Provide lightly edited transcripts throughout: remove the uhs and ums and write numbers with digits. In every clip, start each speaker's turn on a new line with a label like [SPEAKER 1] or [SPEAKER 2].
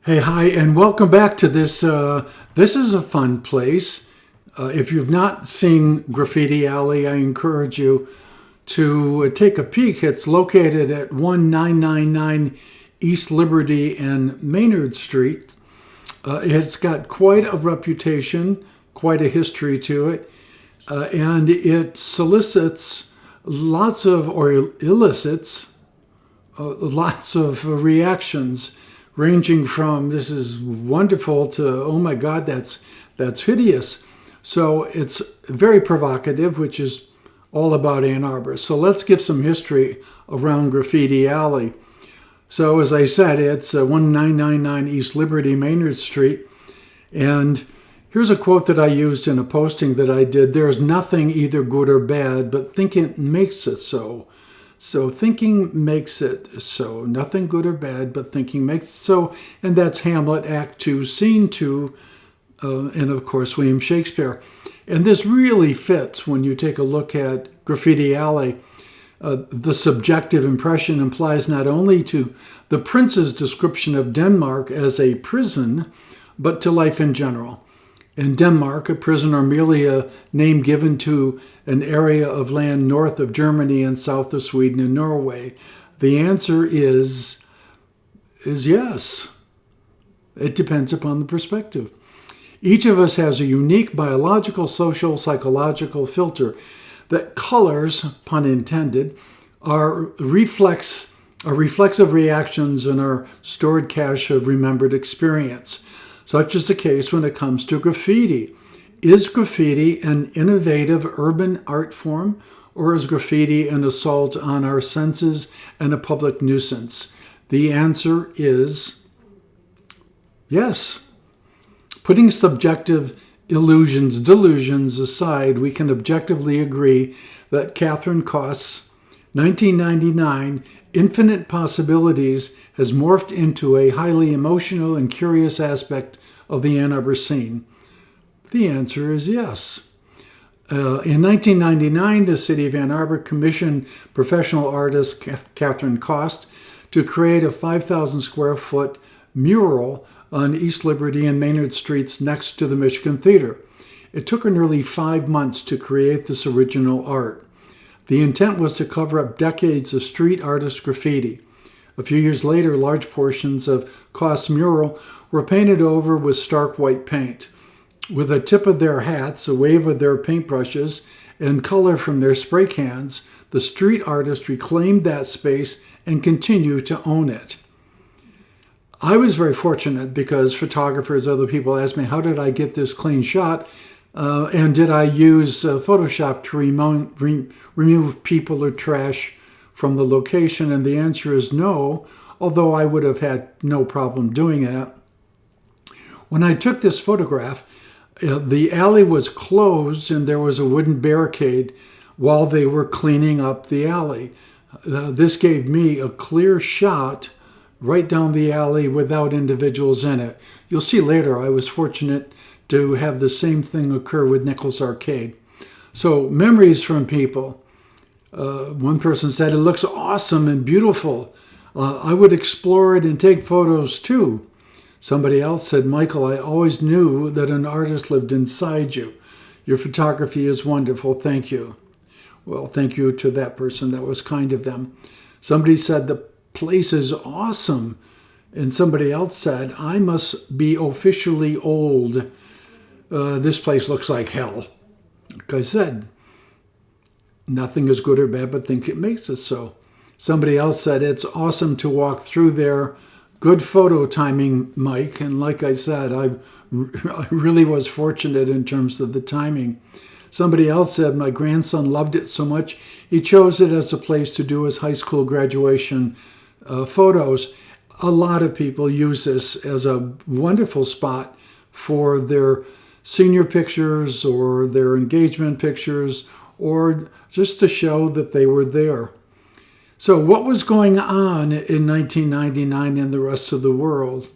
[SPEAKER 1] Hey, hi, and welcome back to this. This is a fun place. If you've not seen Graffiti Alley, I encourage you to take a peek. It's located at 1999 East Liberty and Maynard Street. It's got quite a reputation, quite a history to it, and it solicits lots of, or elicits, lots of reactions ranging from "this is wonderful" to "oh my God, that's hideous." So it's very provocative, which is all about Ann Arbor. So let's give some history around Graffiti Alley. So as I said, it's 1999 East Liberty, Maynard Street. And here's a quote that I used in a posting that I did. "There's nothing either good or bad, but thinking makes it so." So thinking makes it so. Nothing good or bad, but thinking makes it so. And that's Hamlet, Act 2, Scene 2, and of course William Shakespeare. And this really fits when you take a look at Graffiti Alley. The subjective impression implies not only to the prince's description of Denmark as a prison, but to life in general. In Denmark, a prison or merely a name given to an area of land north of Germany and south of Sweden and Norway? The answer is yes. It depends upon the perspective. Each of us has a unique biological, social, psychological filter that colors, pun intended, our reflexive reactions and our stored cache of remembered experience. Such is the case when it comes to graffiti. Is graffiti an innovative urban art form, or is graffiti an assault on our senses and a public nuisance? The answer is yes. Putting subjective delusions aside, we can objectively agree that Catherine Kost's 1999 Infinite Possibilities has morphed into a highly emotional and curious aspect of the Ann Arbor scene. The answer is yes. In 1999, the city of Ann Arbor commissioned professional artist Catherine Kost to create a 5,000 square foot mural on East Liberty and Maynard Streets next to the Michigan Theater. It took her nearly 5 months to create this original art. The intent was to cover up decades of street artist graffiti. A few years later, large portions of Kost's mural were painted over with stark white paint. With a tip of their hats, a wave of their paintbrushes, and color from their spray cans, the street artist reclaimed that space and continued to own it. I was very fortunate because photographers, other people asked me, how did I get this clean shot? And did I use Photoshop to remove people or trash from the location? And the answer is no, although I would have had no problem doing that. When I took this photograph, the alley was closed and there was a wooden barricade while they were cleaning up the alley. This gave me a clear shot right down the alley without individuals in it. You'll see later I was fortunate to have the same thing occur with Nichols Arcade. So memories from people. One person said, "It looks awesome and beautiful. I would explore it and take photos too." Somebody else said, "Michael, I always knew that an artist lived inside you. Your photography is wonderful. Thank you." Well, thank you to that person. That was kind of them. Somebody said, "The place is awesome." And somebody else said, "I must be officially old. This place looks like hell." Like I said, nothing is good or bad, but think it makes it so. Somebody else said, "It's awesome to walk through there. Good photo timing, Mike." And like I said, I really was fortunate in terms of the timing. Somebody else said, "My grandson loved it so much, he chose it as a place to do his high school graduation photos." A lot of people use this as a wonderful spot for their senior pictures or their engagement pictures, or just to show that they were there. So what was going on in 1999 in the rest of the world?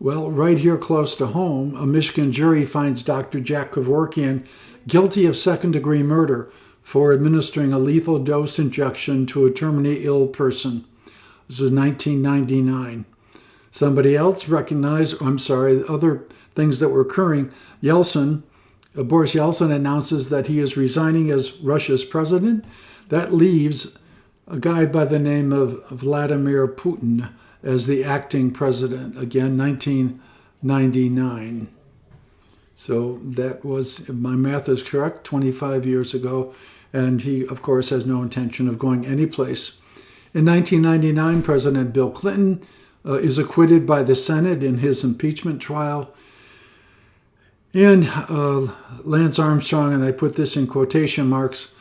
[SPEAKER 1] Well, right here close to home, a Michigan jury finds Dr. Jack Kevorkian guilty of second-degree murder for administering a lethal dose injection to a terminally ill person. This was 1999. Somebody else recognized, other things that were occurring. Boris Yeltsin announces that he is resigning as Russia's president. That leaves a guy by the name of Vladimir Putin as the acting president. Again, 1999. So that was, if my math is correct, 25 years ago. And he, of course, has no intention of going anyplace. In 1999, President Bill Clinton is acquitted by the Senate in his impeachment trial. And Lance Armstrong, and I put this in quotation marks,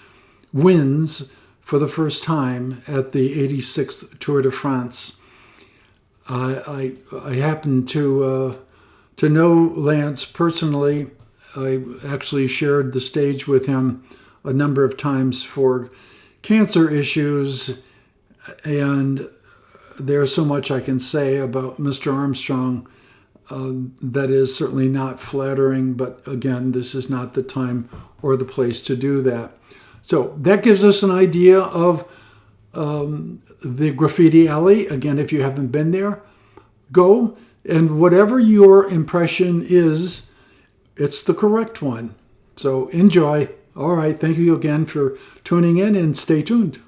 [SPEAKER 1] wins for the first time at the 86th Tour de France. I happen to know Lance personally. I actually shared the stage with him a number of times for cancer issues, and there's so much I can say about Mr. Armstrong that is certainly not flattering, but again, this is not the time or the place to do that. So that gives us an idea of the Graffiti Alley. Again, if you haven't been there, go, and whatever your impression is, it's the correct one. So enjoy. All right, thank you again for tuning in, and stay tuned.